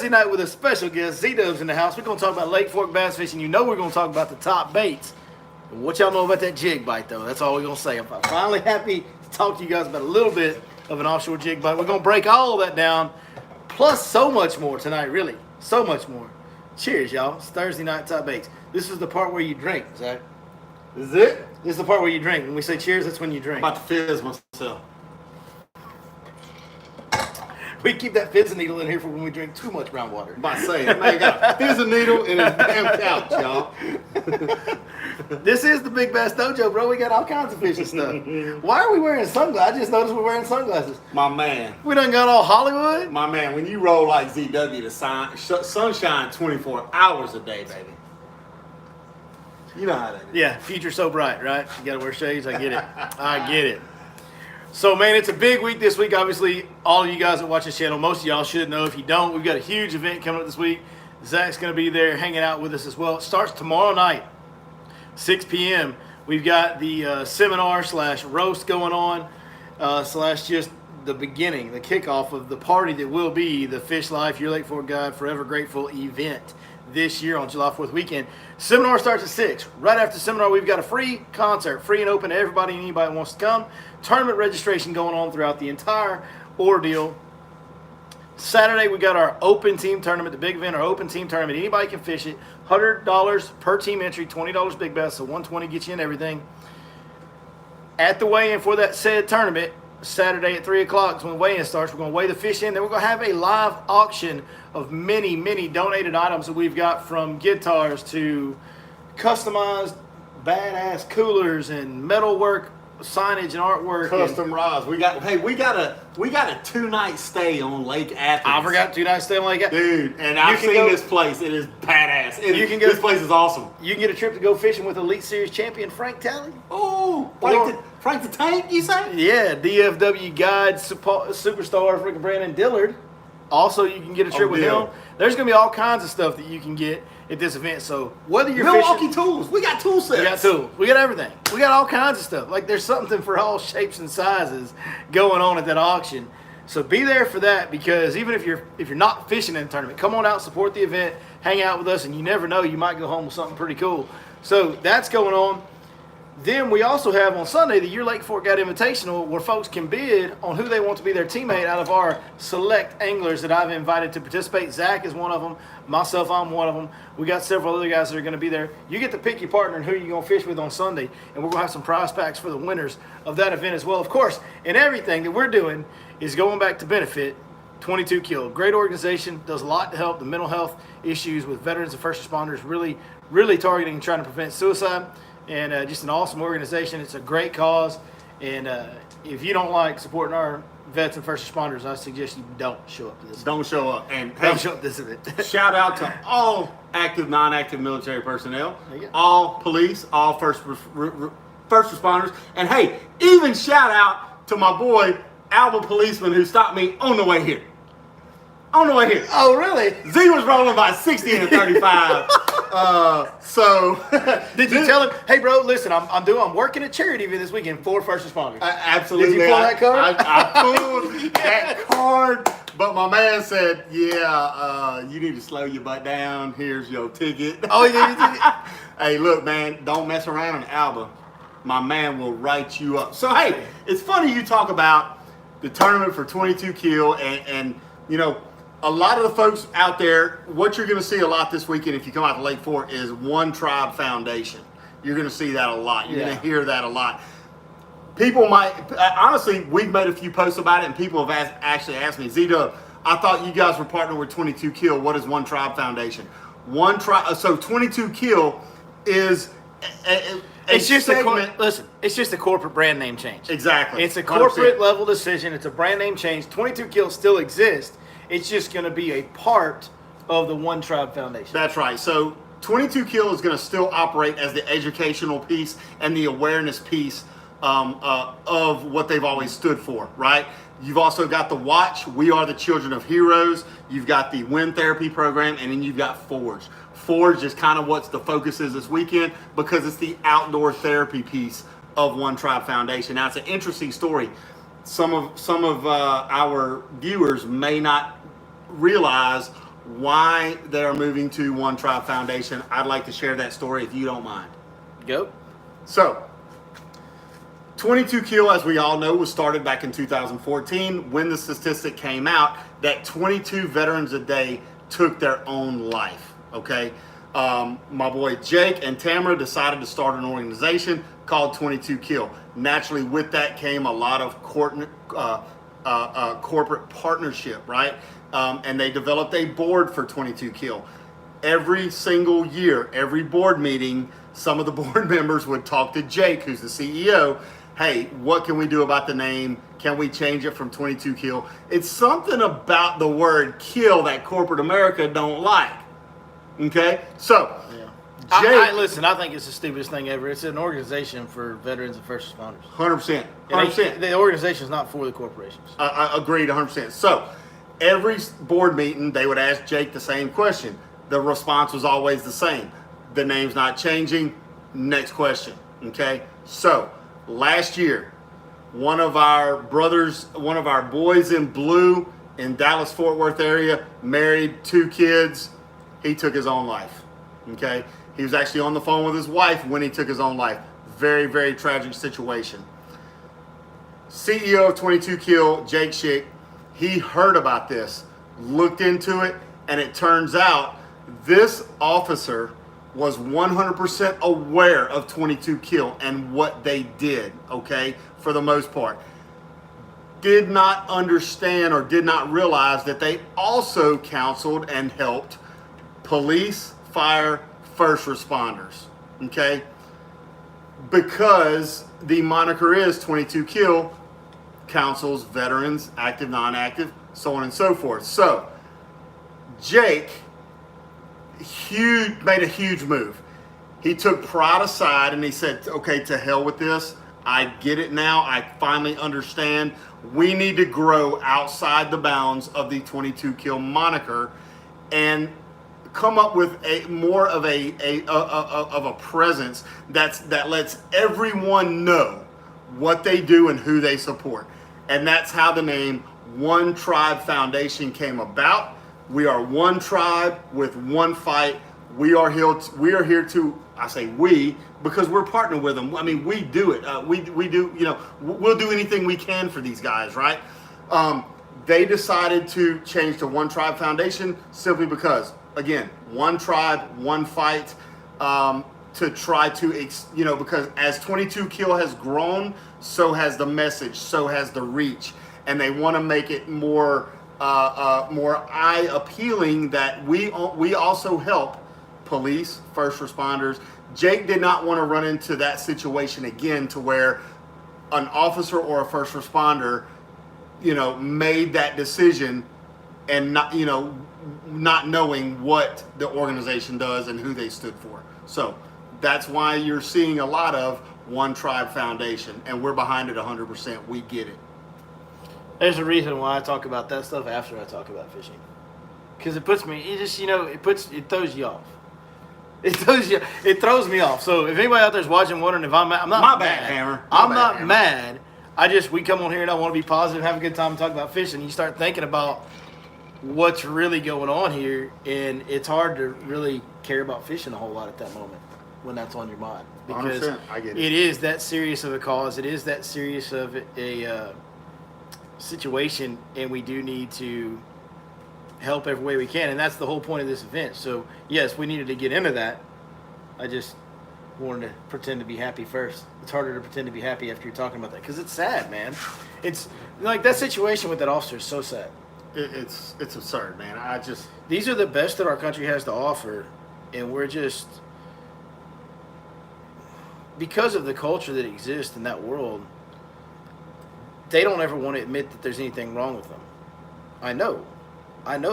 Night with a special guest, Z-Dubs in the house. We're going to talk about Lake Fork bass fishing. You know we're going to talk about the top baits. And what y'all know about that jig bite, though? That's all we're going to say. I'm finally happy to talk to you guys about a little bit of an offshore jig bite. We're going to break all that down, plus so much more tonight, really. So much more. Cheers, y'all. It's Thursday Night Top Baits. This is the part where you drink, Zach. This is it? This is the part where you drink. When we say cheers, that's when you drink. I'm about to fizz myself. We keep that fizzing needle in here for when we drink too much brown water. I'm about to say, that man got a fizzing needle in his damn couch, y'all. This is the Big Bass Dojo, bro. We got all kinds of fishing stuff. Why are we wearing sunglasses? I just noticed we're wearing sunglasses. My man. We done got all Hollywood. My man, when you roll like ZW, the sunshine 24 hours a day, baby. You know how that is. Yeah, future so bright, right? You gotta wear shades. I get it. I get it. So, man, it's a big week this week. Obviously, all of you guys that watch this channel, most of y'all should know. If you don't, we've got a huge event coming up this week. Zach's going to be there hanging out with us as well. It starts tomorrow night, 6 p.m. We've got the seminar / roast going on, / just the beginning, the kickoff of the party that will be the Fish Life, Your Lake Fork Guide, Forever Grateful event this year on July 4th weekend. Seminar starts at 6. Right after seminar, we've got a free concert, free and open to everybody and anybody who wants to come. Tournament registration going on throughout the entire ordeal. Saturday, we got our open team tournament, the big event, our open team tournament. Anybody can fish it. $100 per team entry, $20 big bass, so $120 gets you in everything. At the weigh-in for that said tournament, Saturday at 3 o'clock is when the weigh-in starts. We're going to weigh the fish in. Then we're going to have a live auction of many, many donated items that we've got, from guitars to customized badass coolers and metalwork signage and artwork. Custom rods. We got a 2-night stay on Lake Athens. I forgot 2 nights stay on Lake Athens. Dude, and I've seen this place. It is badass. This place is awesome. You can get a trip to go fishing with Elite Series champion Frank Talley. Oh, Frank the Tank, you say? Yeah, DFW guide superstar freaking Brandon Dillard. Also, you can get a trip with him. There's going to be all kinds of stuff that you can get at this event. So whether you're Milwaukee fishing, tools, we got tool sets. we got tools, we got everything, we got all kinds of stuff. Like, there's something for all shapes and sizes going on at that auction. So be there for that, because even if you're not fishing in the tournament, come on out, support the event, hang out with us, and you never know, you might go home with something pretty cool. So that's going on. Then we also have on Sunday the Your Lake Fork Guide Invitational, where folks can bid on who they want to be their teammate out of our select anglers that I've invited to participate. Zach is one of them. Myself, I'm one of them. We got several other guys that are going to be there. You get to pick your partner and who you're going to fish with on Sunday, and we're going to have some prize packs for the winners of that event as well. Of course, and everything that we're doing is going back to benefit 22 Kill. Great organization, does a lot to help the mental health issues with veterans and first responders, really targeting and trying to prevent suicide. And just an awesome organization. It's a great cause. And if you don't like supporting our vets and first responders, I suggest you don't show up to this. Don't show up. And Don't show up to this event. shout out to all active, non-active military personnel, There you go. all police, all first responders, and hey, even shout out to my boy Alba policeman who stopped me on the way here. On the way here. Oh, really? Z was rolling by 60 and 35. Did you tell him, hey, bro, listen, I'm working a charity event this weekend for first responders? Absolutely. Did you pull that card? I pulled that card, but my man said, yeah, you need to slow your butt down. Here's your ticket. Oh, yeah. Hey, look, man, don't mess around in Alba. My man will write you up. So, hey, it's funny you talk about the tournament for 22 Kill, and you know, a lot of the folks out there, what you're going to see a lot this weekend if you come out to Lake Fork is One Tribe Foundation. You're going to see that a lot. You're going to hear that a lot. People might, honestly, we've made a few posts about it, and people have actually asked me, Z-Dub, I thought you guys were partnered with 22 Kill. What is One Tribe Foundation? So 22 Kill is It's just segment. it's just a corporate brand name change. Exactly. It's a 100%. corporate level decision. It's a brand name change. 22 Kill still exists. It's just going to be a part of the One Tribe Foundation. That's right. So 22 Kill is going to still operate as the educational piece and the awareness piece of what they've always stood for, right? You've also got the Watch, We Are the Children of Heroes. You've got the Wind Therapy program, and then you've got Forge. Forge is kind of what the focus is this weekend, because it's the outdoor therapy piece of One Tribe Foundation. Now, it's an interesting story. Some of our viewers may not realize why they are moving to One Tribe Foundation. I'd like to share that story if you don't mind. Go. So, 22 Kill, as we all know, was started back in 2014 when the statistic came out that 22 veterans a day took their own life. Okay, my boy Jake and Tamara decided to start an organization called 22 Kill. Naturally, with that came a lot of corporate partnership, right? And they developed a board for 22 Kill. Every single year, every board meeting, some of the board members would talk to Jake, who's the CEO. Hey, what can we do about the name? Can we change it from 22 Kill? It's something about the word kill that corporate America don't like. Okay? So, yeah. Jake, Listen, I think it's the stupidest thing ever. It's an organization for veterans and first responders. 100%. 100%. The organization is not for the corporations. I agreed 100%. So, every board meeting, they would ask Jake the same question. The response was always the same. The name's not changing. Next question. Okay? So, last year, one of our boys in blue in Dallas Fort Worth area, married, 2 kids, he took his own life. Okay? He was actually on the phone with his wife when he took his own life. Very, very tragic situation. CEO of 22 Kill, Jake Schick, he heard about this, looked into it, and it turns out this officer was 100% aware of 22 Kill and what they did, okay, for the most part. Did not understand or did not realize that they also counseled and helped police, fire, first responders, okay? Because the moniker is 22 Kill, counsels veterans, active, non-active, so on and so forth. So, Jake made a huge move. He took pride aside and he said, okay, to hell with this. I get it now. I finally understand. We need to grow outside the bounds of the 22 Kill moniker and come up with more of a presence that lets everyone know what they do and who they support. And that's how the name One Tribe Foundation came about. We are one tribe with one fight. We are here to, I say we, because we're partnering with them. I mean, we do it. We do, we'll do anything we can for these guys, right? They decided to change to One Tribe Foundation simply because, again, one tribe, one fight, to try to, because as 22 Kill has grown, so has the message, so has the reach. And they want to make it more eye appealing that we also help police, first responders. Jake did not want to run into that situation again to where an officer or a first responder, made that decision and not knowing what the organization does and who they stood for. So that's why you're seeing a lot of One Tribe Foundation, and we're behind it 100%. We get it. There's a reason why I talk about that stuff after I talk about fishing, because it puts me. It just it throws you off. It throws me off. So if anybody out there's watching, wondering if I'm not My mad, bad, Hammer. I'm not mad. We come on here and I want to be positive, have a good time, and talk about fishing. You start thinking about what's really going on here, and it's hard to really care about fishing a whole lot at that moment when that's on your mind, because 100%, I get it. It is that serious of a cause. It is that serious of a situation, and we do need to help every way we can, and that's the whole point of this event. So yes, we needed to get into that. I just wanted to pretend to be happy first. It's harder to pretend to be happy after you're talking about that, because it's sad, man. It's like that situation with that officer is so sad. It's absurd, man. These are the best that our country has to offer, and we're just, because of the culture that exists in that world, they don't ever want to admit that there's anything wrong with them. I know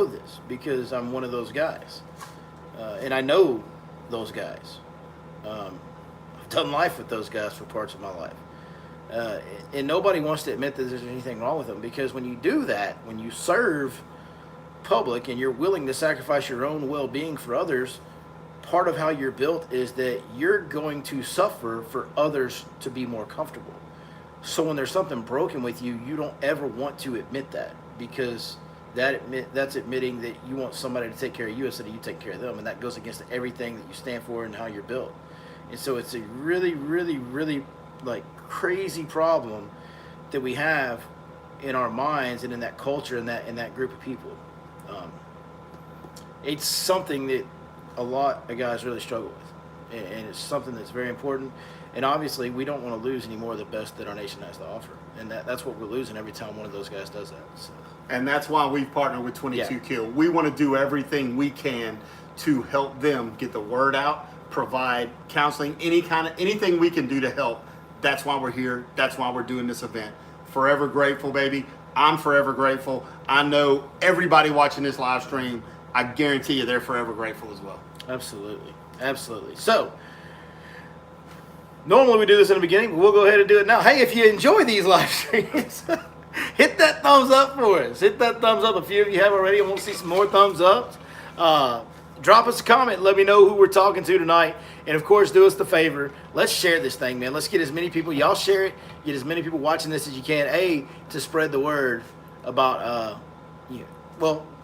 this because I'm one of those guys, and I know those guys. I've done life with those guys for parts of my life, and nobody wants to admit that there's anything wrong with them, because when you do that, when you serve public and you're willing to sacrifice your own well-being for others, part of how you're built is that you're going to suffer for others to be more comfortable. So when there's something broken with you, you don't ever want to admit that, because that's admitting that you want somebody to take care of you instead of you take care of them, and that goes against everything that you stand for and how you're built. And so it's a really, really, really like crazy problem that we have in our minds and in that culture and that group of people. It's something that a lot of guys really struggle with, and it's something that's very important. And obviously, we don't want to lose any more of the best that our nation has to offer, and that's what we're losing every time one of those guys does that. So. And that's why we've partnered with 22 Yeah. Kill. We want to do everything we can to help them get the word out, provide counseling, anything we can do to help. That's why we're here. That's why we're doing this event. Forever grateful, baby. I'm forever grateful. I know everybody watching this live stream, I guarantee you they're forever grateful as well. Absolutely. Absolutely. So, normally we do this in the beginning, but we'll go ahead and do it now. Hey, if you enjoy these live streams, hit that thumbs up for us. Hit that thumbs up. A few of you have already and want to see some more thumbs ups. Drop us a comment. Let me know who we're talking to tonight. And, of course, do us the favor. Let's share this thing, man. Let's get as many people. Y'all share it. Get as many people watching this as you can. To spread the word about,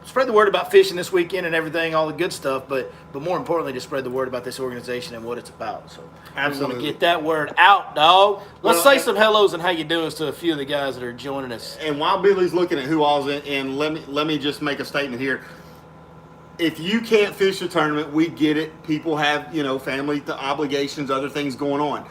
spread the word about fishing this weekend and everything, all the good stuff. But more importantly, to spread the word about this organization and what it's about. So Absolutely. we want to get that word out, dog. Let's Well, say some hellos and how you doing to a few of the guys that are joining us. And while Billy's looking at who all's in, let me just make a statement here. If you can't fish a tournament, we get it. People have, family obligations, other things going on.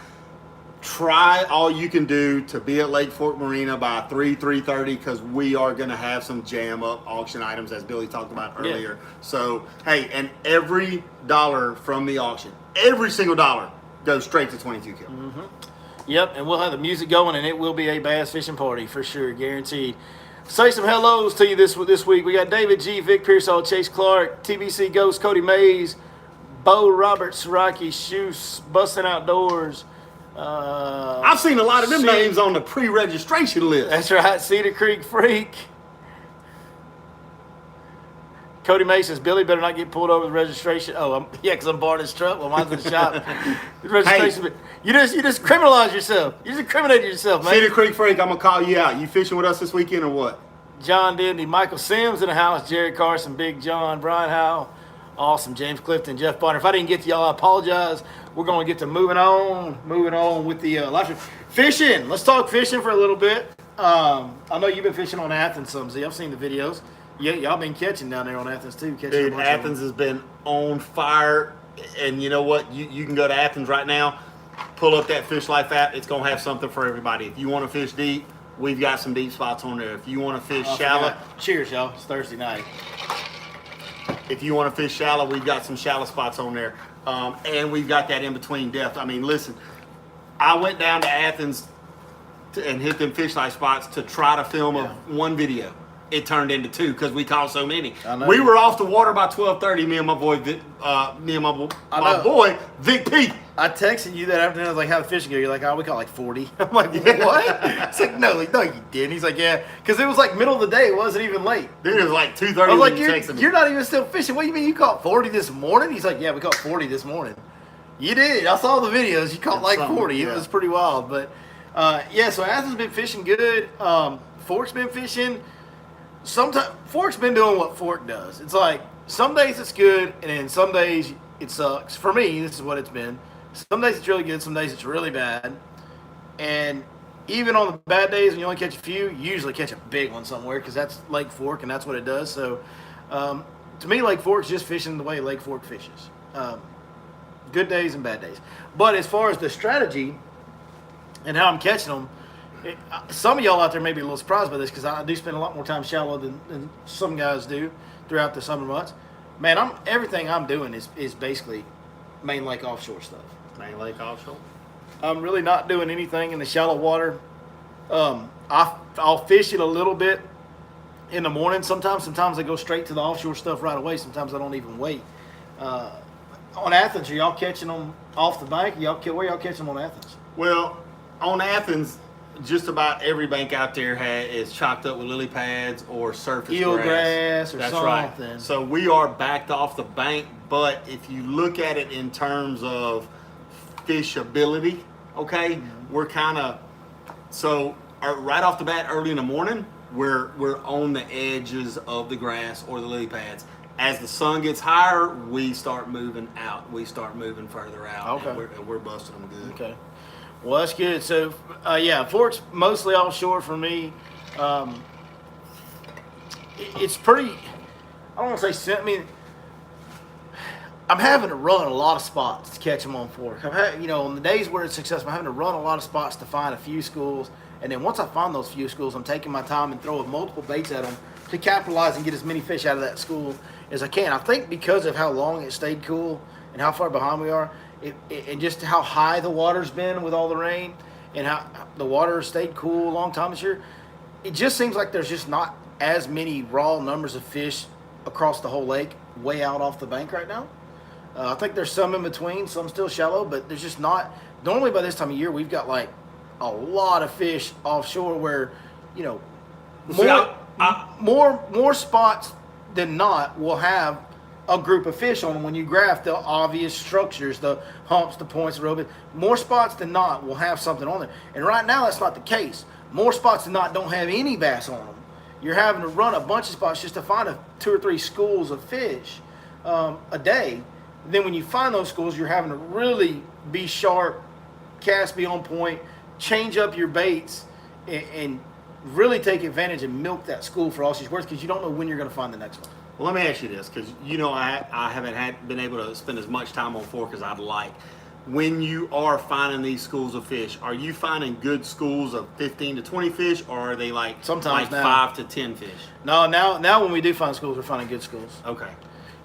Try all you can do to be at Lake Fork Marina by 3:30 because we are going to have some jam up auction items as Billy talked about earlier. Yeah. So, hey, and every dollar from the auction, every single dollar goes straight to 22 Kill. Mm-hmm. Yep, and we'll have the music going, and it will be a bass fishing party for sure, guaranteed. Say some hellos to you this week. We got David G, Vic Pearsall, Chase Clark, TBC Ghost, Cody Mays, Bo Roberts, Rocky Shoes, Bustin' Outdoors. I've seen a lot of them names on the pre-registration list. That's right, Cedar Creek Freak. Cody Mays says, Billy better not get pulled over with registration. Oh, because I'm borrowing his truck. Well, mine's in the shop. The registration. Hey. You just criminalized yourself. You just incriminated yourself, man. Cedar Creek Freak, I'm going to call you out. You fishing with us this weekend or what? John Dendy, Michael Sims in the house, Jerry Carson, Big John, Brian Howell, awesome, James Clifton, Jeff Bonner. If I didn't get to y'all, I apologize. We're going to get to moving on with the live stream. Fishing. Let's talk fishing for a little bit. I know you've been fishing on Athens some, Z. I've seen the videos. Yeah, y'all been catching down there on Athens too. Dude, Athens has been on fire, and you know what? You can go to Athens right now, pull up that Fish Life app. It's going to have something for everybody. If you want to fish deep, we've got some deep spots on there. If you want to fish shallow. Cheers, y'all. It's Thursday night. If you want to fish shallow, we've got some shallow spots on there. And we've got that in-between depth. I mean, listen, I went down to Athens and hit them Fish Life spots to try to film one video. It turned into two because we caught so many. We were off the water by 12:30. Me and my boy, my boy Vic P. I texted you that afternoon. I was like, "How the fishing go?" You're like, "Oh, we caught like 40." I'm like, "What?" It's like, "No, you didn't." He's like, "Yeah," because it was like middle of the day. It wasn't even late. Dude, it was like 2:30. I was like, "You're not even still fishing. What do you mean you caught 40 this morning?" He's like, "Yeah, we caught 40 this morning." You did. I saw the videos. You caught like 40. Yeah. It was pretty wild. But so Athens been fishing good. Fork's been fishing. Sometimes Fork's been doing what Fork does. It's like some days it's good, and then some days it sucks. For me, this is what it's been. Some days it's really good, some days it's really bad. And even on the bad days when you only catch a few, you usually catch a big one somewhere because that's Lake Fork and that's what it does. So to me, Lake Fork's just fishing the way Lake Fork fishes. Good days and bad days. But as far as the strategy and how I'm catching them, some of y'all out there may be a little surprised by this because I do spend a lot more time shallow than some guys do throughout the summer months. Man, everything I'm doing is basically main lake offshore stuff. Main lake offshore? I'm really not doing anything in the shallow water. I'll fish it a little bit in the morning. Sometimes I go straight to the offshore stuff right away. Sometimes I don't even wait. On Athens, are y'all catching them off the bank? Where y'all catching them on Athens? Well, on Athens, just about every bank out there is chocked up with lily pads or surface eelgrass or That's something. Right. So we are backed off the bank, but if you look at it in terms of fishability, okay, we're kind of right off the bat early in the morning. we're on the edges of the grass or the lily pads. As the sun gets higher, we start moving out. We start moving further out. Okay. And we're busting them good. Okay. Well, that's good. So, yeah, Fork's mostly offshore for me. It's pretty, I don't want to say, I mean, I'm having to run a lot of spots to catch them on Fork. On the days where it's successful, I'm having to run a lot of spots to find a few schools. And then once I find those few schools, I'm taking my time and throwing multiple baits at them to capitalize and get as many fish out of that school as I can. I think because of how long it stayed cool and how far behind we are, and just how high the water's been with all the rain and how the water stayed cool a long time this year, it just seems like there's just not as many raw numbers of fish across the whole lake way out off the bank right now. I think there's some in between, some still shallow, but there's just not. Normally by this time of year, we've got like a lot of fish offshore where, more spots than not will have a group of fish on them when you graph the obvious structures, the humps, the points, the rope. More spots than not will have something on there. And right now that's not the case. More spots than not don't have any bass on them. You're having to run a bunch of spots just to find 2 or 3 schools of fish a day. Then when you find those schools, you're having to really be sharp, cast be on point, change up your baits, and really take advantage and milk that school for all she's worth, because you don't know when you're going to find the next one. Well, let me ask you this, because I haven't been able to spend as much time on Fork as I'd like. When you are finding these schools of fish, are you finding good schools of 15 to 20 fish, or are they like sometimes now 5 to 10 fish? No, now when we do find schools, we're finding good schools. Okay.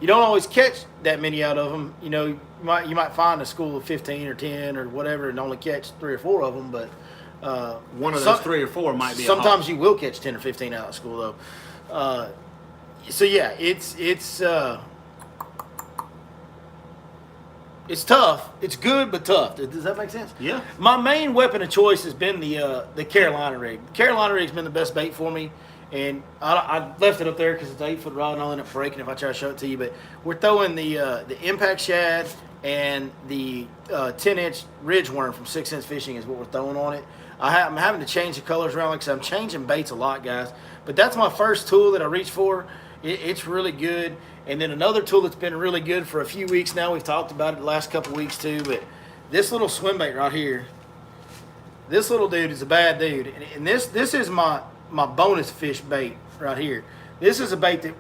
You don't always catch that many out of them. You might find a school of 15 or 10 or whatever and only catch 3 or 4 of them, but one of those 3 or 4 might be. Sometimes you will catch 10 or 15 out of school though. So yeah, it's tough. It's good but tough. Does that make sense? Yeah. My main weapon of choice has been the Carolina rig. The Carolina rig's been the best bait for me. And I left it up there because it's an 8-foot rod and I'll end up breaking if I try to show it to you. But we're throwing the Impact Shad and the 10-inch ridge worm from 6 Sense Fishing is what we're throwing on it. I'm having to change the colors around because I'm changing baits a lot, guys. But that's my first tool that I reach for. It's really good. And then another tool that's been really good for a few weeks now, we've talked about it the last couple weeks too, but this little swim bait right here, this little dude is a bad dude. And this is my bonus fish bait right here. This is a bait that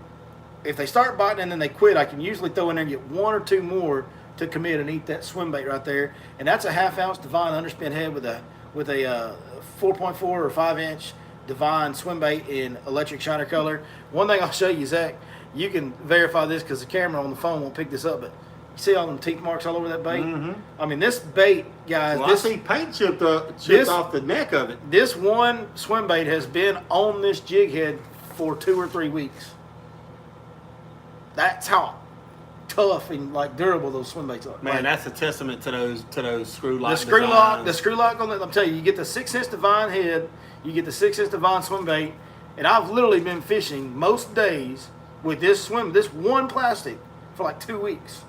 if they start biting and then they quit, I can usually throw in there and get 1 or 2 more to commit and eat that swim bait right there. And that's a 1/2 ounce Divine underspin head with a 4.4 or 5-inch Divine swim bait in electric shiner color. One thing I'll show you, Zach, you can verify this because the camera on the phone won't pick this up, but you see all them teeth marks all over that bait? Mm-hmm. I mean, this bait, guys. Well, I see paint chipped off the neck of it. This one swim bait has been on this jig head for 2 or 3 weeks. That's how tough and like durable those swim baits are. Man, that's a testament to those screw lock. The screw lock on it. I'm telling you, you get the 6 Sense Divine head, you get the 6 Sense Divine swim bait, and I've literally been fishing most days with this one plastic for like 2 weeks.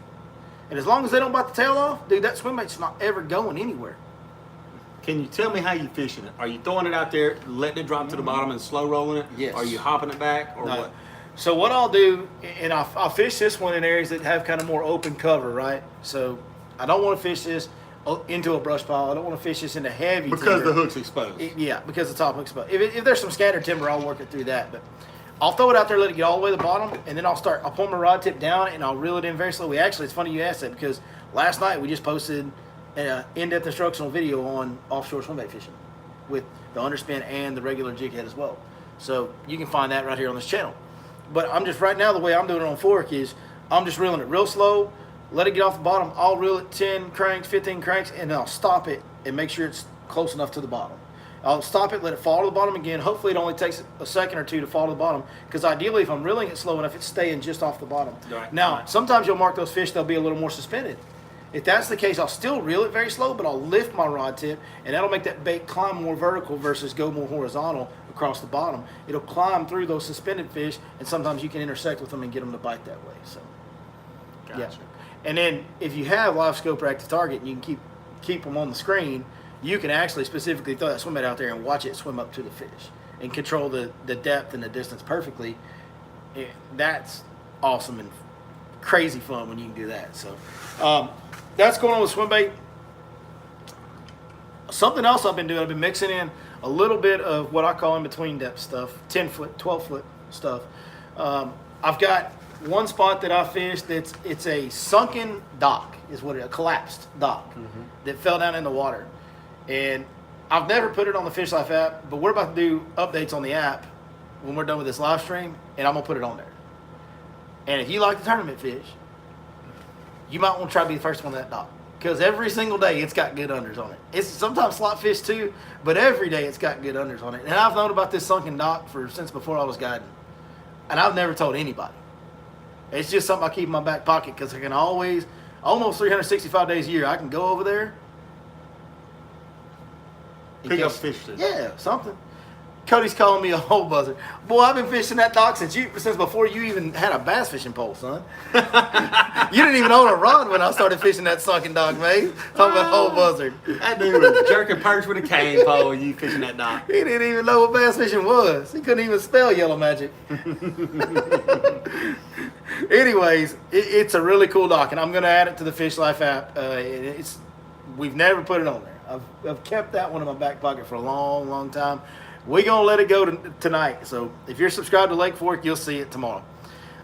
And as long as they don't bite the tail off, dude, that swim bait's not ever going anywhere. Can you tell me how you fishing it? Are you throwing it out there, letting it drop to the bottom and slow rolling it? Yes. Are you hopping it back or No. what? So what I'll do, and I'll fish this one in areas that have kind of more open cover, right? So I don't want to fish this into a brush pile. I don't want to fish this into heavy Because timber. the hook's exposed. Yeah, because the top hook's exposed. If there's some scattered timber, I'll work it through that. But I'll throw it out there, let it get all the way to the bottom, and then I'll pull my rod tip down and I'll reel it in very slowly. Actually, it's funny you asked that because last night we just posted an in-depth instructional video on offshore swimbait fishing with the underspin and the regular jig head as well. So you can find that right here on this channel. But I'm just right now, the way I'm doing it on Fork is I'm just reeling it real slow, let it get off the bottom. I'll reel it 10 cranks, 15 cranks, and then I'll stop it and make sure it's close enough to the bottom. I'll stop it, let it fall to the bottom again. Hopefully it only takes a second or 2 to fall to the bottom, because ideally if I'm reeling it slow enough, it's staying just off the bottom. Right. Now, sometimes you'll mark those fish, they'll be a little more suspended. If that's the case, I'll still reel it very slow, but I'll lift my rod tip, and that'll make that bait climb more vertical versus go more horizontal across the bottom. It'll climb through those suspended fish, and sometimes you can intersect with them and get them to bite that way. So, Gotcha. yeah. And then if you have live scope or active target, and you can keep them on the screen, you can actually specifically throw that swim bait out there and watch it swim up to the fish. and control the depth and the distance perfectly, that's awesome and crazy fun when you can do that. So that's going on with swim bait. Something else I've been doing, I've been mixing in a little bit of what I call in between depth stuff, 10 foot, 12 foot stuff. I've got one spot that I fished it's a sunken dock, is what a collapsed dock that fell down in the water. And I've never put it on the Fish Life app, but we're about to do updates on the app when we're done with this live stream, and I'm going to put it on there. And if you like the tournament fish, you might want to try to be the first one on that dock. Because every single day it's got good unders on it. It's sometimes slot fish too, but every day it's got good unders on it. And I've known about this sunken dock since before I was guiding. And I've never told anybody. It's just something I keep in my back pocket because I can always, almost 365 days a year, I can go over there. Pick up fish. Yeah, something. Cody's calling me a hole buzzer. Boy, I've been fishing that dock since before you even had a bass fishing pole, son. You didn't even own a rod when I started fishing that sunken dock, mate. Talking about hole buzzer. That dude was jerking perch with a cane pole and you fishing that dock. He didn't even know what bass fishing was. He couldn't even spell yellow magic. Anyways, it's a really cool dock, and I'm going to add it to the Fish Life app. We've never put it on there. I've kept that one in my back pocket for a long, long time. We're going to let it go tonight. So if you're subscribed to Lake Fork, you'll see it tomorrow.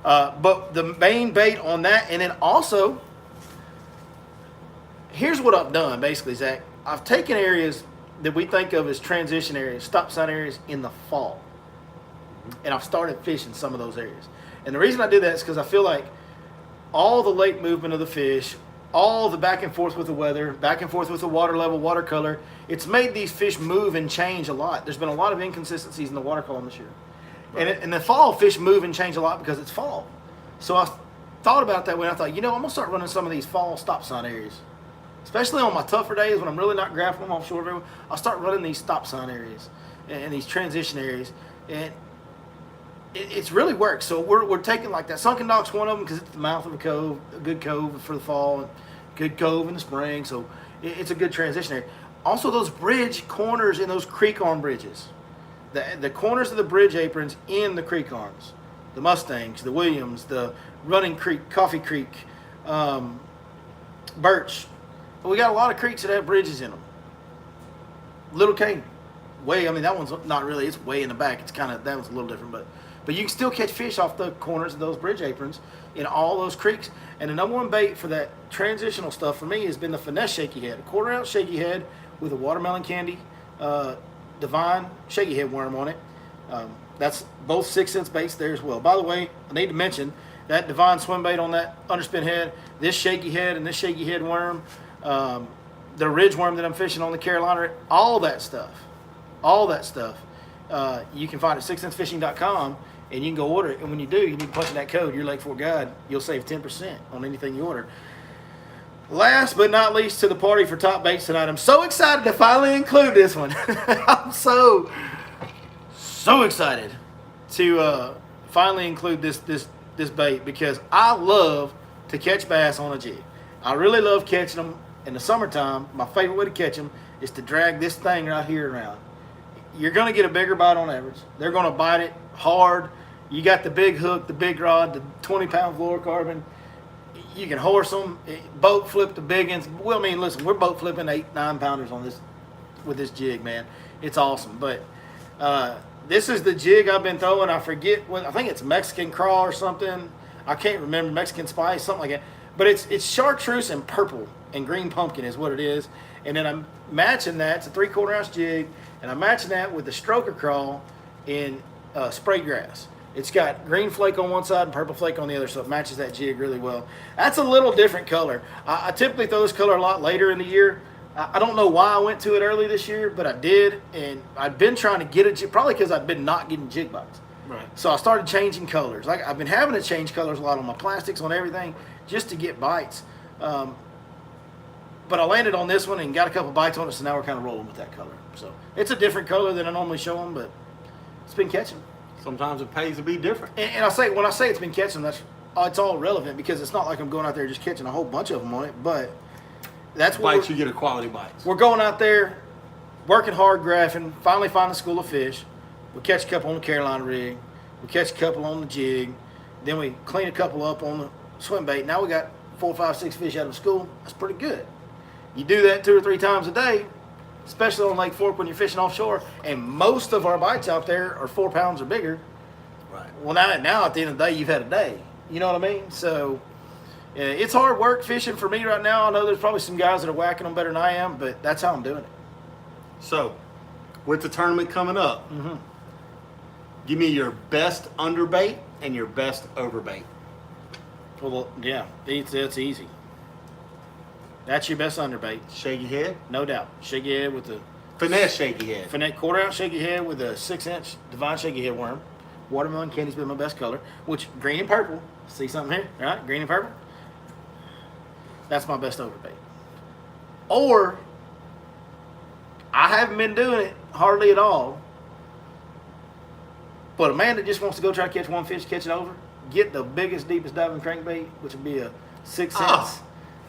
But the main bait on that, and then also, here's what I've done, basically, Zach. I've taken areas that we think of as transition areas, stop sign areas in the fall. And I've started fishing some of those areas. And the reason I do that is because I feel like all the lake movement of the fish, all the back and forth with the weather, back and forth with the water level, water color, it's made these fish move and change a lot. There's been a lot of inconsistencies in the water column this year. Right. And in the fall, fish move and change a lot because it's fall. So I thought about that when I thought, I'm going to start running some of these fall stop sign areas. Especially on my tougher days when I'm really not graphing them offshore very well, I'll start running these stop sign areas and these transition areas. And it's really worked. So we're taking like that. Sunken Dock's one of them because it's the mouth of a cove, a good cove for the fall, and good cove in the spring. So it's a good transition area. Also, those bridge corners in those creek arm bridges, the corners of the bridge aprons in the creek arms, the Mustangs, the Williams, the Running Creek, Coffee Creek, Birch. We got a lot of creeks that have bridges in them. Little Cane, that one's not really. It's way in the back. It's that one's a little different, but you can still catch fish off the corners of those bridge aprons in all those creeks. And the number one bait for that transitional stuff for me has been the Finesse Shaky Head, a 1/4 ounce shaky head with a watermelon candy, Divine shaky head worm on it. That's both 6 cents baits there as well. By the way, I need to mention that Divine swim bait on that underspin head, this shaky head and this shaky head worm, the ridge worm that I'm fishing on the Carolina, all that stuff. You can find it at 6centsfishing.com, and you can go order it. And when you do, you need to punch in that code, your Lake Fork Guide. You'll save 10% on anything you order. Last but not least to the party for top baits tonight. I'm so excited to finally include this one. I'm so excited to finally include this bait because I love to catch bass on a jig. I really love catching them in the summertime. My favorite way to catch them is to drag this thing right here around. You're going to get a bigger bite on average. They're going to bite it hard. You got the big hook, the big rod, the 20-pound fluorocarbon. You can horse them, boat flip the big ones. Well, listen, we're boat flipping 8-9 pounders on this with this jig, man. It's awesome. But this is the jig I've been throwing. I forget what, I think it's Mexican craw or something. I can't remember, Mexican spice, something like that. But it's chartreuse and purple and green pumpkin is what it is. And then I'm matching that. It's a 3/4 ounce jig. And I'm matching that with the stroker crawl in spray grass. It's got green flake on one side and purple flake on the other, so it matches that jig really well. That's a little different color. I typically throw this color a lot later in the year. I don't know why I went to it early this year, but I did. And I've been trying to get a jig, probably because I've been not getting jig bites. Right. So I started changing colors. I've been having to change colors a lot on my plastics, on everything, just to get bites. But I landed on this one and got a couple bites on it, so now we're kind of rolling with that color. So it's a different color than I normally show them, but it's been catching. Sometimes it pays to be different. And when I say it's been catching, it's all relevant because it's not like I'm going out there just catching a whole bunch of them on it, but that's what bites you get a quality bites. We're going out there, working hard, graphing, finally find a school of fish, We catch a couple on the Carolina rig. We catch a couple on the jig. Then we clean a couple up on the swim bait. Now we got 4, 5, 6 fish out of school. That's pretty good. You do that 2 or 3 times a day, especially on Lake Fork when you're fishing offshore, and most of our bites out there are 4 pounds or bigger. Right. Well, now at the end of the day, you've had a day. You know what I mean? So it's hard work fishing for me right now. I know there's probably some guys that are whacking them better than I am, but that's how I'm doing it. So, with the tournament coming up, give me your best underbait and your best overbait. Well, yeah, it's easy. That's your best underbait, Shaky head? no doubt. Shaky head with the Finesse shaky head. finesse quarter-ounce shaky head with a 6-inch divine shaky head worm. Watermelon candy's been my best color, which green and purple. See something here, right? Green and purple. That's my best overbait. Or I haven't been doing it hardly at all. But a man that just wants to go try to catch one fish, catch it over, get the biggest, deepest diving crankbait, which would be a 6-inch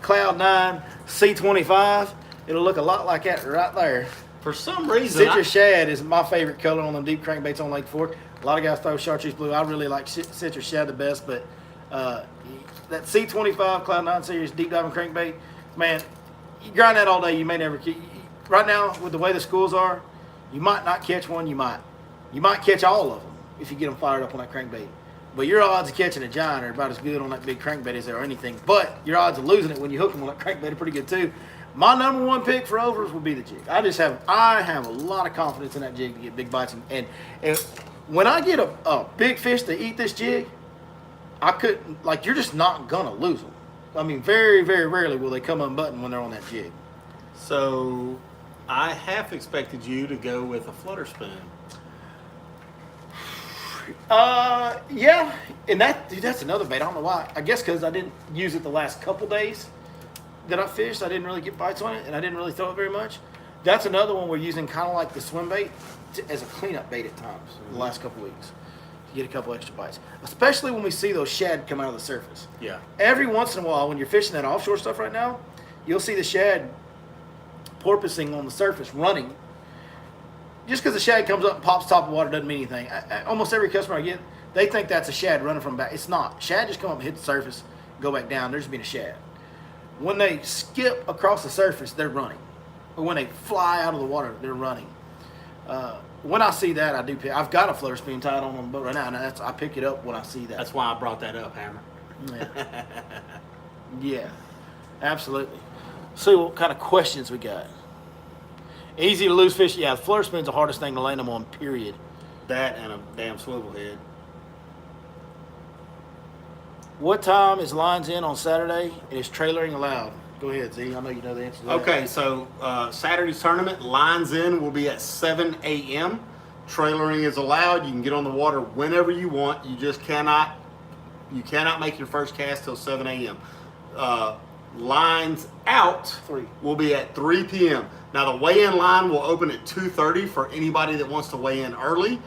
Cloud 9 C25. It'll look a lot like that right there. For some reason, Citrus shad is my favorite color on them deep crankbaits on Lake Fork. A lot of guys throw chartreuse blue. I really like citrus shad the best, but that C25 Cloud 9 series deep diving crankbait, man, you grind that all day, you may never catch. Right now, with the way the schools are, you might not catch one. You might catch all of them if you get them fired up on that crankbait. But your odds of catching a giant are about as good on that big crankbait as there are anything. But your odds of losing it when you hook them on that crankbait are pretty good too. My number one pick for overs would be the jig. I have a lot of confidence in that jig to get big bites. And when I get a big fish to eat this jig, I couldn't, like, you're just not going to lose them. I mean, very, very rarely will they come unbuttoned when they're on that jig. So, I half expected you to go with a flutter spoon. Yeah, and that's another bait. I don't know why. I guess because I didn't use it the last couple days that I fished. I didn't really get bites on it, and I didn't really throw it very much. That's another one we're using kind of like the swim bait as a cleanup bait at times the last couple weeks to get a couple extra bites, especially when we see those shad come out of the surface. Yeah. Every once in a while, when you're fishing that offshore stuff right now, you'll see the shad porpoising on the surface running. Just because the shad comes up and pops top of water doesn't mean anything. Almost every customer I get, they think that's a shad running from back. It's not. Shad just come up and hit the surface, go back down. There's been a shad. When they skip across the surface, they're running. But when they fly out of the water, they're running. When I see that, I do pick. I've got a flutter spoon tied on the boat right now, and I pick it up when I see that. That's why I brought that up, Hammer. Yeah, yeah, absolutely. See what kind of questions we got. Easy to lose fish. Yeah, the flutter spoon's the hardest thing to land them on, period. That and a damn swivel head. What time is lines in on Saturday? And is trailering allowed? Go ahead, Z. I know you know the answer to that. Okay, so Saturday's tournament, lines in will be at 7 a.m. Trailering is allowed. You can get on the water whenever you want. You just cannot make your first cast till 7 a.m. Lines out 3 will be at 3 p.m. Now the weigh-in line will open at 2:30 for anybody that wants to weigh in early.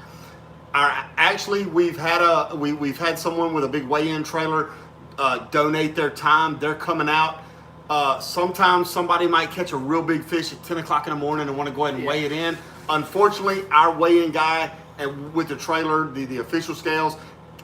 We've had someone with a big weigh-in trailer donate their time. They're coming out. Sometimes somebody might catch a real big fish at 10 o'clock in the morning and want to go ahead and weigh it in. Unfortunately, our weigh-in guy and with the trailer, the official scales,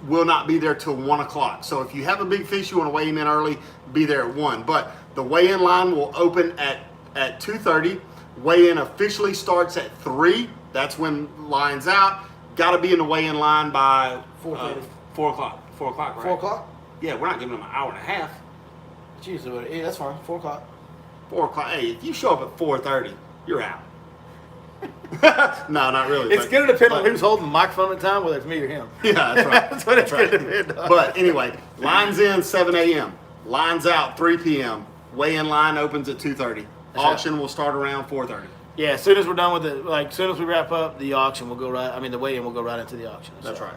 will not be there till 1 o'clock. So if you have a big fish, you want to weigh him in early, be there at 1. But the weigh-in line will open at 2:30. Weigh-in officially starts at 3. That's when line's out. Got to be in the weigh-in line by 4:30. 4 o'clock. 4 o'clock, right? 4 o'clock? Yeah, we're not giving them an hour and a half. Jeez, yeah, that's fine. 4 o'clock. 4 o'clock. Hey, if you show up at 4:30, you're out. No, not really. It's going to depend on who's holding the microphone at the time, whether it's me or him. Yeah, that's right. That's what it's going to depend on. But anyway, lines in 7 a.m. Lines out 3 p.m. Weigh-in line opens at 2:30. Auction will start around 4:30. Yeah, as soon as we're done with it, like as soon as we wrap up the auction, we'll go right. I mean, the weigh-in will go right into the auction. That's So. right.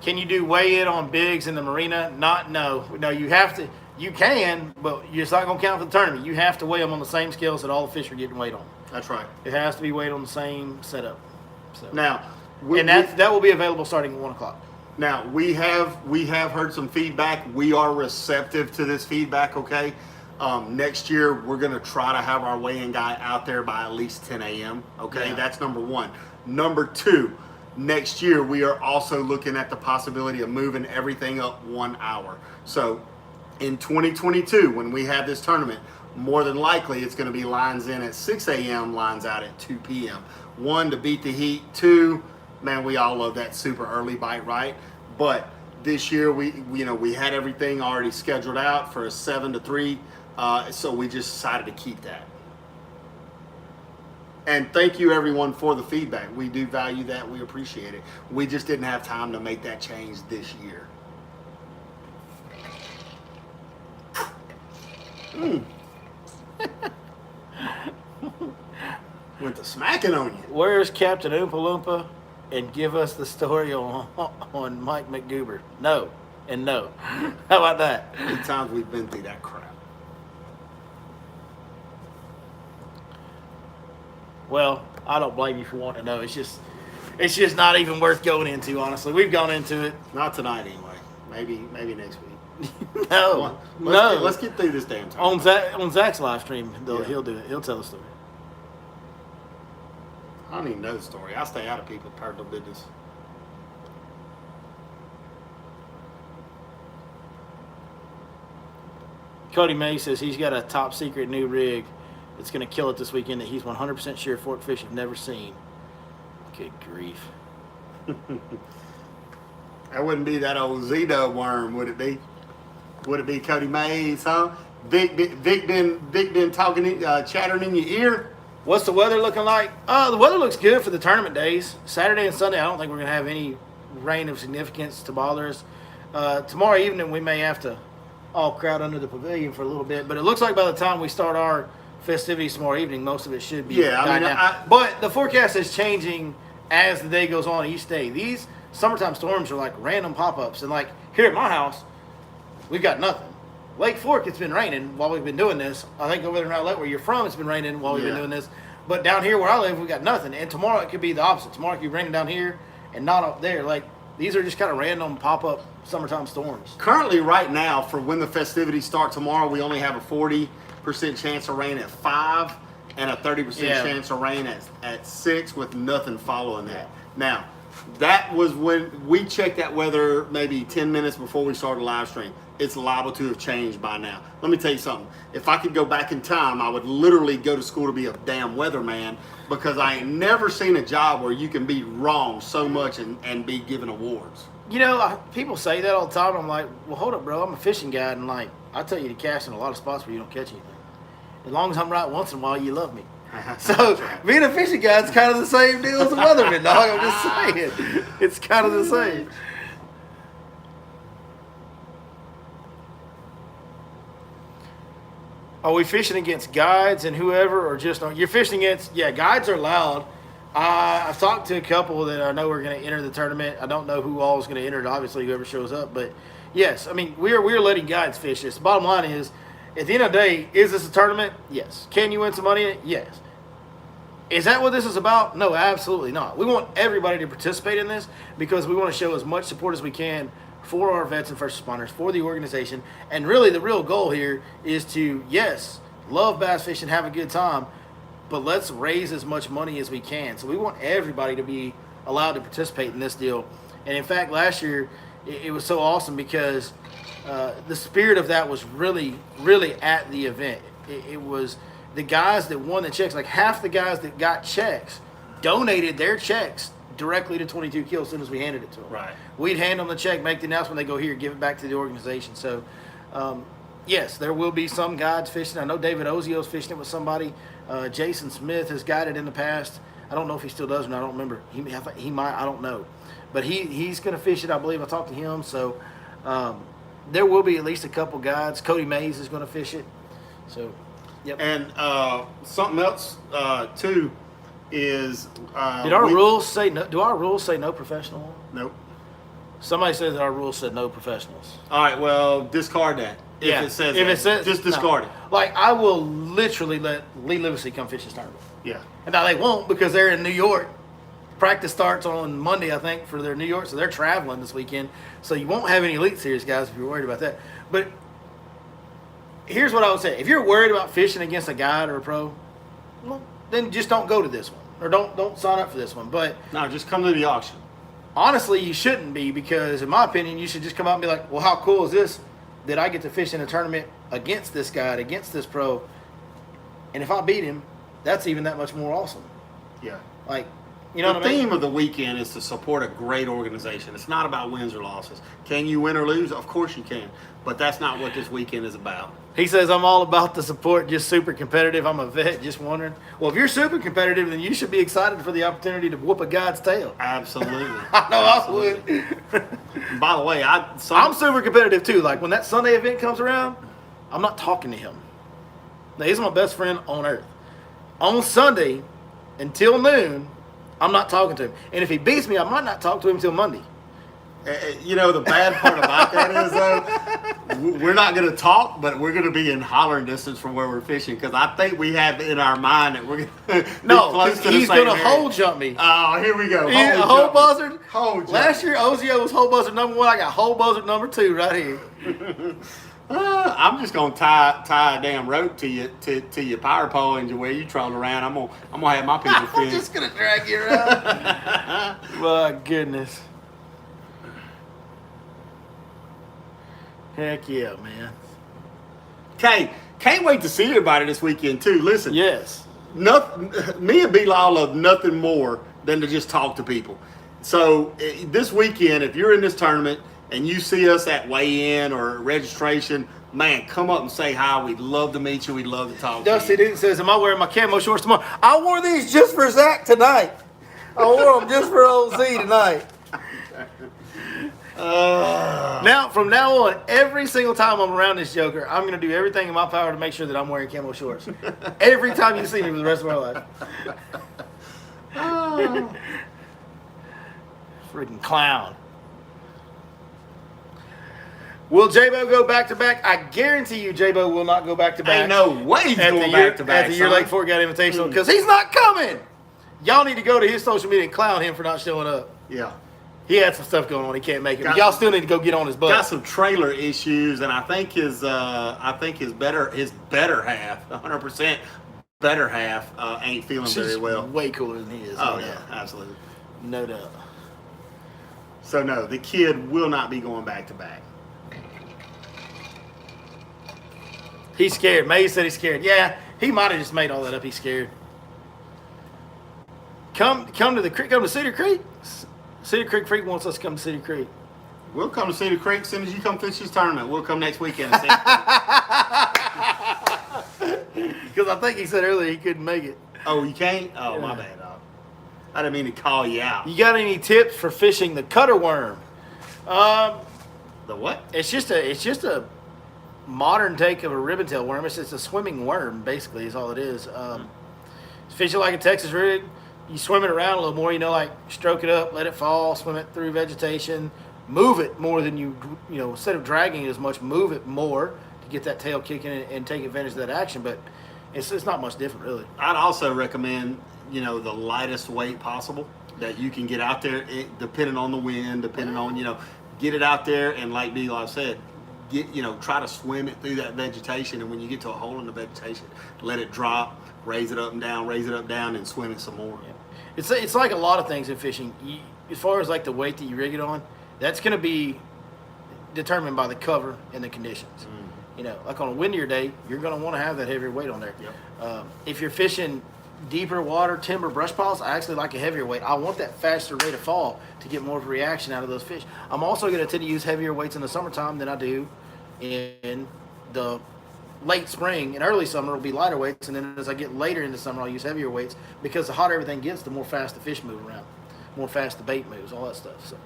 Can you do weigh-in on bigs in the marina? No. You have to. You can, but it's not going to count for the tournament. You have to weigh them on the same scales that all the fish are getting weighed on. That's right. It has to be weighed on the same setup. So. Now, and that will be available starting at 1 o'clock. Now we have heard some feedback. We are receptive to this feedback. Okay, next year we're gonna try to have our weigh-in guy out there by at least 10 a.m. Okay, Yeah. that's number one. Number two, next year we are also looking at the possibility of moving everything up 1 hour. So in 2022, when we have this tournament, more than likely it's going to be lines in at 6 a.m., lines out at 2 p.m. One, to beat the heat. Two, man, we all love that super early bite, right? But this year we had everything already scheduled out for a 7 to 3, so we just decided to keep that. And thank you everyone for the feedback. We do value that. We appreciate it. We just didn't have time to make that change this year. Went to smacking on you. Where's Captain Oompa Loompa? And give us the story on Mike McGoober. No, and no. How about that? How many times we've been through that crap? Well, I don't blame you for wanting to know. It's just not even worth going into. Honestly, we've gone into it. Not tonight anyway. Maybe next week. No, Let's get through this damn time. on Zach's live stream, Yeah. he'll do it. He'll tell the story. I don't even know the story. I stay out of people's personal business. Cody May says he's got a top secret new rig that's going to kill it this weekend that he's 100% sure Fork Fish have never seen. Good grief. That wouldn't be that old Zeta worm, would it be? Would it be Cody Mays, huh? Vic been talking, chattering in your ear. What's the weather looking like? The weather looks good for the tournament days. Saturday and Sunday, I don't think we're going to have any rain of significance to bother us. Tomorrow evening, we may have to all crowd under the pavilion for a little bit. But it looks like by the time we start our festivities tomorrow evening, most of it should be died down. But the forecast is changing as the day goes on each day. These summertime storms are like random pop-ups. And like here at my house, we've got nothing. Lake Fork, it's been raining while we've been doing this. I think over there in Outlet where you're from, it's been raining while we've been doing this. But down here where I live, we got nothing. And tomorrow it could be the opposite. Tomorrow it could be raining down here and not up there. Like these are just kind of random pop-up summertime storms. Currently, right now, for when the festivities start tomorrow, we only have a 40% chance of rain at 5 and a 30% chance of rain at 6 with nothing following that. Now, that was when we checked that weather maybe 10 minutes before we started live stream. It's liable to have changed by now. Let me tell you something. If I could go back in time, I would literally go to school to be a damn weatherman because I ain't never seen a job where you can be wrong so much and be given awards. You know, people say that all the time. I'm like, well, hold up, bro. I'm a fishing guide, and like, I tell you to cast in a lot of spots where you don't catch anything. As long as I'm right once in a while, you love me. So being a fishing guide is kind of the same deal as a weatherman, dog. I'm just saying, it's kind of the same. Are we fishing against guides and whoever, or just you're fishing against? Yeah, guides are loud. I've talked to a couple that I know are going to enter the tournament. I don't know who all is going to enter it. Obviously, whoever shows up. But yes, I mean we're letting guides fish this. The bottom line is, at the end of the day, is this a tournament? Yes. Can you win some money? Yes. Is that what this is about? No, absolutely not. We want everybody to participate in this because we want to show as much support as we can for our vets and first responders, for the organization. And really the real goal here is to, yes, love bass fishing, have a good time, but let's raise as much money as we can. So we want everybody to be allowed to participate in this deal. And in fact, last year, it was so awesome because the spirit of that was really, really at the event. It was the guys that won the checks, like half the guys that got checks donated their checks directly to 22 Kill as soon as we handed it to them. Right. We'd hand them the check, make the announcement, they go here, give it back to the organization. So, yes, there will be some guides fishing. I know David Ozio's fishing it with somebody. Jason Smith has guided in the past. I don't know if he still does or not. I don't remember. He might. I don't know. But he's going to fish it, I believe. I talked to him. So, there will be at least a couple guides. Cody Mays is going to fish it. So, yep. And something else, too, is... Did our rules say no? Do our rules say no professional? Nope. Somebody said that our rules said no professionals. All right, well, discard that. If it says just discard it. Like, I will literally let Lee Livesey come fish this tournament. Yeah. And now they won't because they're in New York practice starts on Monday, I think, for their New York, so they're traveling this weekend. So you won't have any Elite Series guys if you're worried about that. But here's what I would say: if you're worried about fishing against a guide or a pro, well, then just don't go to this one, or don't sign up for this one. But No, just come to the auction. honestly, you shouldn't be, because in my opinion, you should just come out and be like, well, how cool is this that I get to fish in a tournament against this guy, against this pro, and if I beat him, that's even that much more awesome. Yeah. Like, you know The what I mean? theme of the weekend is to support a great organization. It's not about wins or losses. Can you win or lose? Of course you can. But that's not what this weekend is about. He says, I'm all about the support, just super competitive. I'm a vet, just wondering. Well, if you're super competitive, then you should be excited for the opportunity to whoop a guide's tail. Absolutely. I know Absolutely. I would. By the way, I'm super competitive too. Like when that Sunday event comes around, I'm not talking to him. Now, he's my best friend on earth. On Sunday, until noon, I'm not talking to him. And if he beats me, I might not talk to him until Monday. You know, the bad part about that is, though, we're not going to talk, but we're going to be in hollering distance from where we're fishing, because I think we have in our mind that we're going to No, close to the he's same going to area. hole jump me. Oh, here we go. Yeah, Hole hole jump. buzzard. Hole jump. Last year, Ozio was hole buzzard number 1. I got hole buzzard number 2 right here. I'm just gonna tie a damn rope to your power pole and where you trolling around. I'm gonna have my people I'm fish. just going to drag you around. My goodness. Heck yeah, man. Okay, can't wait to see everybody this weekend too. Listen, Yes. nothing. Me and B-Law love nothing more than to just talk to people. So this weekend, if you're in this tournament and you see us at weigh-in or registration, man, come up and say hi. We'd love to meet you. We'd love to talk Dusty to you. Dude says, am I wearing my camo shorts tomorrow? I wore these just for Zach tonight. I wore them just for OZ tonight. Now, from now on, every single time I'm around this joker, I'm going to do everything in my power to make sure that I'm wearing camo shorts. Every time you see me for the rest of my life. Freaking clown. Will J-Bo go back-to-back? I guarantee you J-Bo will not go back-to-back. Ain't no way he's at the going year, back-to-back, at the Year son. Lake Fort Gad Invitational, because he's not coming. Y'all need to go to his social media and clown him for not showing up. Yeah. He had some stuff going on. He can't make it. But Got- y'all still need to go get on his butt. Got some trailer issues, and I think his better half, 100% better half, ain't feeling She's very well. way cooler than he is. Oh no yeah, doubt. absolutely. No doubt. So no, the kid will not be going back to back. He's scared. May said he's scared. Yeah, he might have just made all that up. He's scared. Come to the creek. Come to Cedar Creek. Cedar Creek Freak wants us to come to Cedar Creek. We'll come to Cedar Creek as soon as you come fish this tournament. We'll come next weekend. Because I think he said earlier he couldn't make it. Oh, you can't? Oh, my bad, dog. I didn't mean to call you out. You got any tips for fishing the cutter worm? The what? It's just a modern take of a ribbon-tail worm. It's just a swimming worm, basically, is all it is. Fish it like a Texas rig. You swim it around a little more, like stroke it up, let it fall, swim it through vegetation, move it more than instead of dragging it as much, move it more to get that tail kicking and take advantage of that action. But it's not much different, really. I'd also recommend, the lightest weight possible that you can get out there, depending on the wind, depending on, get it out there and like B-Law said, try to swim it through that vegetation, and when you get to a hole in the vegetation, let it drop, raise it up and down, and swim it some more. Yeah. It's like a lot of things in fishing. As far as like the weight that you rig it on, that's going to be determined by the cover and the conditions. Like on a windier day, you're going to want to have that heavier weight on there. Yep. If you're fishing deeper water, timber, brush piles, I actually like a heavier weight. I want that faster rate of fall to get more of a reaction out of those fish. I'm also going to tend to use heavier weights in the summertime than I do in the late spring and early summer will be lighter weights, and then as I get later in the summer I'll use heavier weights, because the hotter everything gets, the more fast the fish move around, more fast the bait moves, all that stuff. So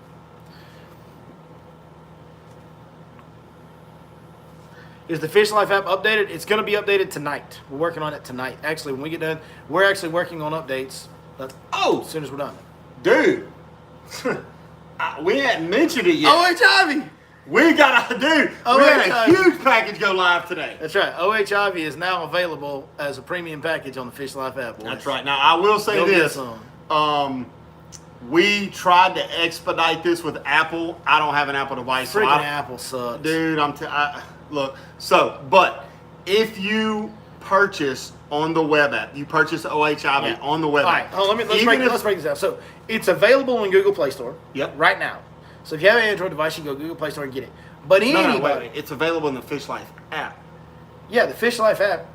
is the Fish Life app updated? It's going to be updated tonight. We're working on it tonight. Actually, when we get done, we're actually working on updates as soon as we're done. Dude, we hadn't mentioned it yet. OH We got a dude. Oh, We had wait, a huge package go live today. That's right. OH is now available as a premium package on the Fish Life app. Boys. That's right. Now I will say Go get this: some. We tried to expedite this with Apple. I don't have an Apple device. So Freaking Apple sucks. dude, look. So, but if you purchase on the web app, you purchase OHIV on the web All right, app. hold on, let's break this down. So it's available in Google Play Store. Yep. Right now. So if you have an Android device, you can go Google Play Store and get it. But anybody, wait. It's available in the Fish Life app. yeah, the Fish Life app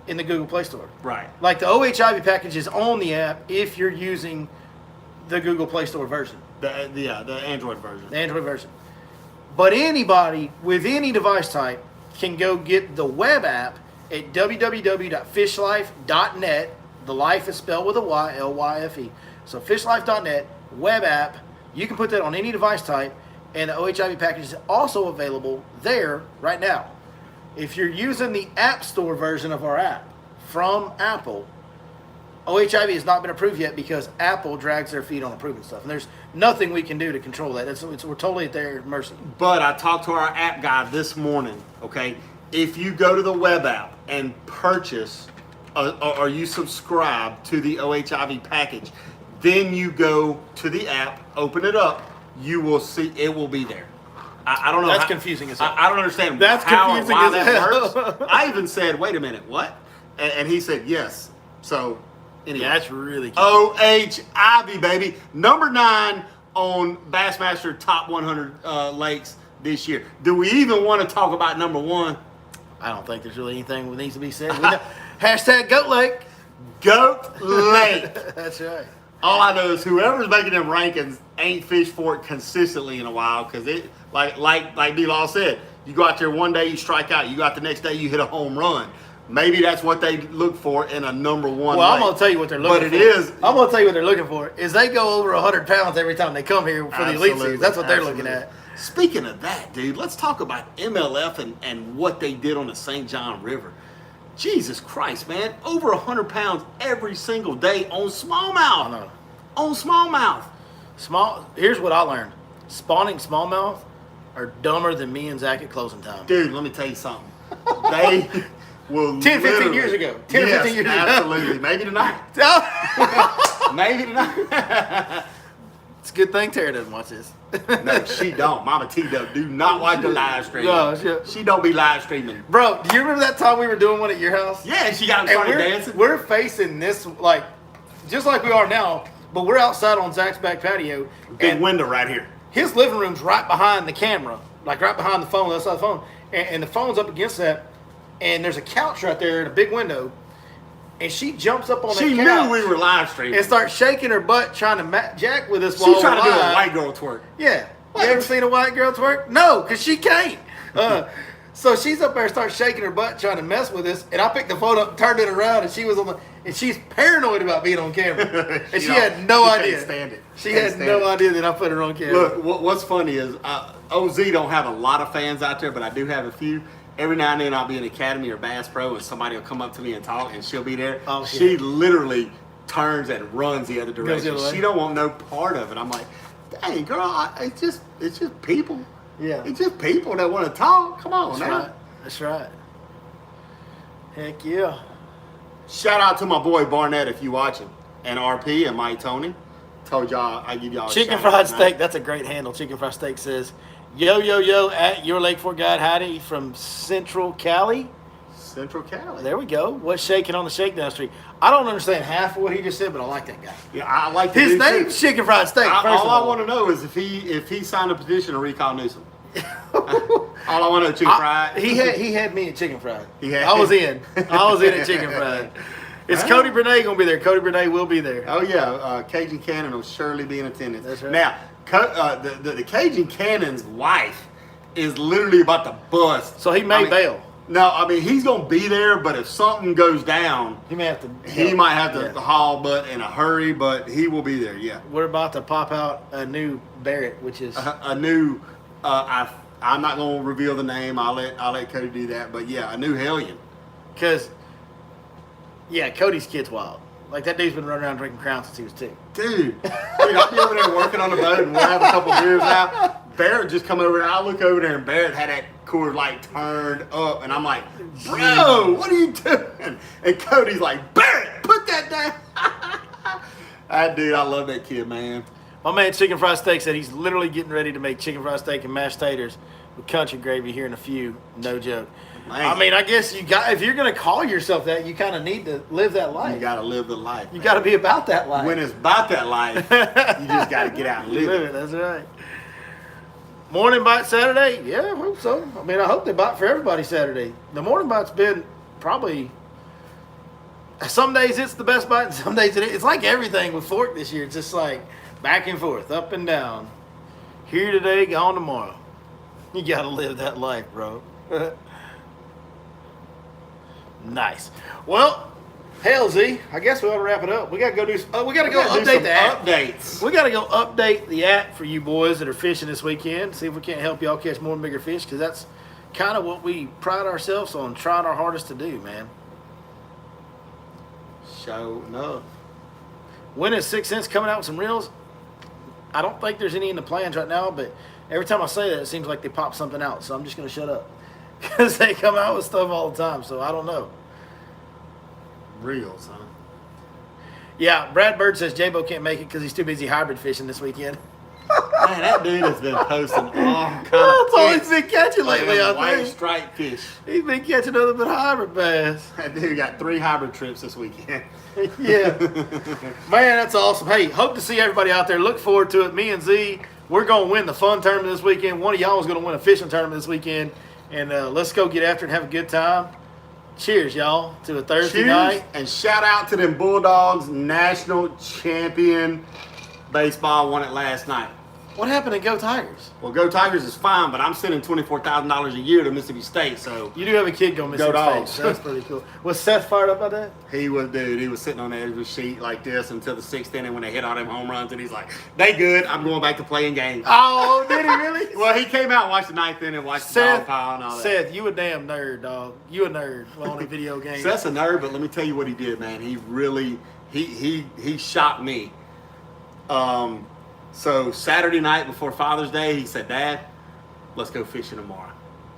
in the Google Play Store. Right. Like the OHIV package is on the app if you're using the Google Play Store version, The Android version. the Android version. But anybody with any device type can go get the web app at www.fishlife.net. The life is spelled with a Y, L-Y-F-E. So fishlife.net, web app. You can put that on any device type, and the OHIV package is also available there right now. If you're using the App Store version of our app from Apple, OHIV has not been approved yet because Apple drags their feet on approving stuff. And there's nothing we can do to control that. We're totally at their mercy. But I talked to our app guy this morning, okay? If you go to the web app and purchase or you subscribe to the OHIV package, then you go to the app, open it up, you will see it will be there. I don't know. That's confusing as hell. I don't understand That's how or confusing why as that hell. works. I even said, wait a minute, what? And he said, yes. So, anyway. Yeah, that's really cute. OHIV, baby. Number 9 on Bassmaster Top 100 lakes this year. Do we even want to talk about number 1? I don't think there's really anything that needs to be said. Hashtag Goat Lake. Goat Lake. That's right. All I know is whoever's making them rankings ain't fished for it consistently in a while, because it like D-Law said, you go out there one day, you strike out. You go out the next day, you hit a home run. Maybe that's what they look for in a number 1 Well, lake. I'm gonna tell you what they're looking for. But it is. I'm gonna tell you what they're looking for. Is they go over 100 pounds every time they come here for the Elite Absolutely, Series. That's what they're absolutely. looking at. Speaking of that, dude, let's talk about MLF and what they did on the St. John River. Jesus Christ, man. Over 100 pounds every single day on smallmouth. I know. On smallmouth. Here's what I learned. Spawning smallmouth are dumber than me and Zach at closing time. Dude, let me tell you something. They will 10, 15 literally- years ago. 10 or yes, 15 years ago. absolutely. Maybe tonight. Maybe tonight. It's a good thing Tara doesn't watch this. No, she don't. Mama T-Dub do not watch the live stream. No, she don't be live streaming. Bro, do you remember that time we were doing one at your house? Yeah, she got And started dancing. we're facing this, like, just like we are now, but we're outside on Zach's back patio. Big and window right here. his living room's right behind the camera, like right behind the phone, the other side of the phone. And the phone's up against that, and there's a couch right there in a big window. And she jumps up on She that couch knew we were live streaming. and starts shaking her butt trying to jack with us while She's trying to do we're a live. white girl twerk. Yeah. What? You ever seen a white girl twerk? No, because she can't. So she's up there, starts shaking her butt, trying to mess with us. And I picked the phone up, turned it around, and she was on the. And she's paranoid about being on camera, and she had no She idea. can't stand it. She Can't had stand no it. idea that I put her on camera. Look, what's funny is OZ don't have a lot of fans out there, but I do have a few. Every now and then I'll be in Academy or Bass Pro, and somebody will come up to me and talk, and she'll be there. Oh, she yeah. literally turns and runs the other direction. other way. She don't want no part of it. I'm like, dang girl, it's just people. Yeah. It's just people that want to talk. Come on That's now. right. That's right. Heck yeah. Shout out to my boy Barnett if you watching, and RP and Mike Tony. Told y'all I give y'all a Chicken shout out fried tonight. steak. That's a great handle. Chicken fried steak says, "Yo yo yo!" At your Lake Fork guide Heidi from Central Cali. Central Cali. There we go. What's shaking on the shakedown street? I don't understand half of what he just said, but I like that guy. Yeah, I like the His dude, too. name's Chicken Fried Steak. First All of I all, want to know is if he signed a petition to recall Newsom. All I want to know, chicken fried. He had me at Chicken Fried. He had- I was in. I was in at Chicken Fried. Is Huh? Cody Bernay gonna be there? Cody Bernay will be there. Oh yeah, Cajun Cannon will surely be in attendance. That's right. Now, the Cajun Cannon's wife is literally about to bust. So he may bail. No, I mean he's gonna be there, but if something goes down, He may have to. he might have to Yeah. haul butt in a hurry. But he will be there. Yeah, We're about to pop out a new Barrett, which is a new. I'm not gonna reveal the name. I'll let Cody do that. But yeah, a new Hellion. because, yeah, Cody's kid's wild. Like that dude's been running around drinking Crown since he was 2. Dude, I'll be over there working on the boat and we'll have a couple beers out. Barrett just come over and I look over there and Barrett had that Coors Light turned up and I'm like, bro, what are you doing? And Cody's like, Barrett, put that down. That dude, I love that kid, man. My man Chicken Fried Steak said he's literally getting ready to make chicken fried steak and mashed taters with country gravy here in a few. No joke. Man. I mean, I guess if you're going to call yourself that, you kind of need to live that life. You got to live the life. You got to be about that life. When it's about that life, you just got to get out and live it. That's right. Morning bite Saturday? Yeah, I hope so. I mean, I hope they bite for everybody Saturday. The morning bite's been probably, some days it's the best bite and some days it is. It's like everything with Fork this year. It's just like back and forth, up and down. Here today, gone tomorrow. You got to live that life, bro. Nice. Well, hell, Z, I guess we ought to wrap it up. We got to go we got to go update the app. Updates. We got to go update the app for you boys that are fishing this weekend. See if we can't help y'all catch more and bigger fish, because that's kind of what we pride ourselves on, trying our hardest to do, man. Show enough. When is 6 Cents coming out with some reels? I don't think there's any in the plans right now, but every time I say that, it seems like they pop something out. So I'm just going to shut up, because they come out with stuff all the time. So I don't know. Reels, huh? Yeah, Brad Bird says J-Bo can't make it because he's too busy hybrid fishing this weekend. Man, that dude has been posting all kinds That's of all he's been catching lately, I white think. striped fish. He's been catching nothing but hybrid bass. That dude got 3 hybrid trips this weekend. Yeah. Man, that's awesome. Hey, hope to see everybody out there. Look forward to it. Me and Z, we're going to win the fun tournament this weekend. One of y'all is going to win a fishing tournament this weekend. And let's go get after it and have a good time. Cheers, y'all, to a Thursday Cheers, night. and shout out to them Bulldogs, national champion baseball, won it last night. What happened to Go Tigers? Well, Go Tigers is fine, but I'm sending $24,000 a year to Mississippi State, so You do have a kid going Mississippi Dogs. State. That's pretty cool. Was Seth fired up by that? he was sitting on the edge of the sheet like this until the 6th inning when they hit all them home runs, and he's like, they good, I'm going back to playing games. Oh, did he really? Well, he came out and watched the 9th inning and watched the dog pile and all that. Seth, you a damn nerd, dog. You a nerd on a video game. Seth's a nerd, but let me tell you what he did, man. He really, he shocked me. So Saturday night before Father's Day, he said, Dad, let's go fishing tomorrow.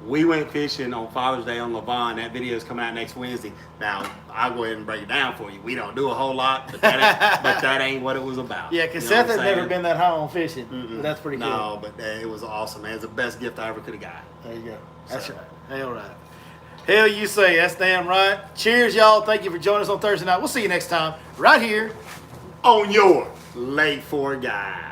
We went fishing on Father's Day on Levon. That video is coming out next Wednesday. Now, I'll go ahead and break it down for you. We don't do a whole lot, but that ain't what it was about. Yeah, because You know Seth what has I'm never saying? been that high on fishing. But that's pretty cool. No, but it was awesome, man. It's the best gift I ever could have got. There you go. That's So. right. Hell right. Hell you say. That's damn right. Cheers, y'all. Thank you for joining us on Thursday night. We'll see you next time right here. On your Late 4 Guy.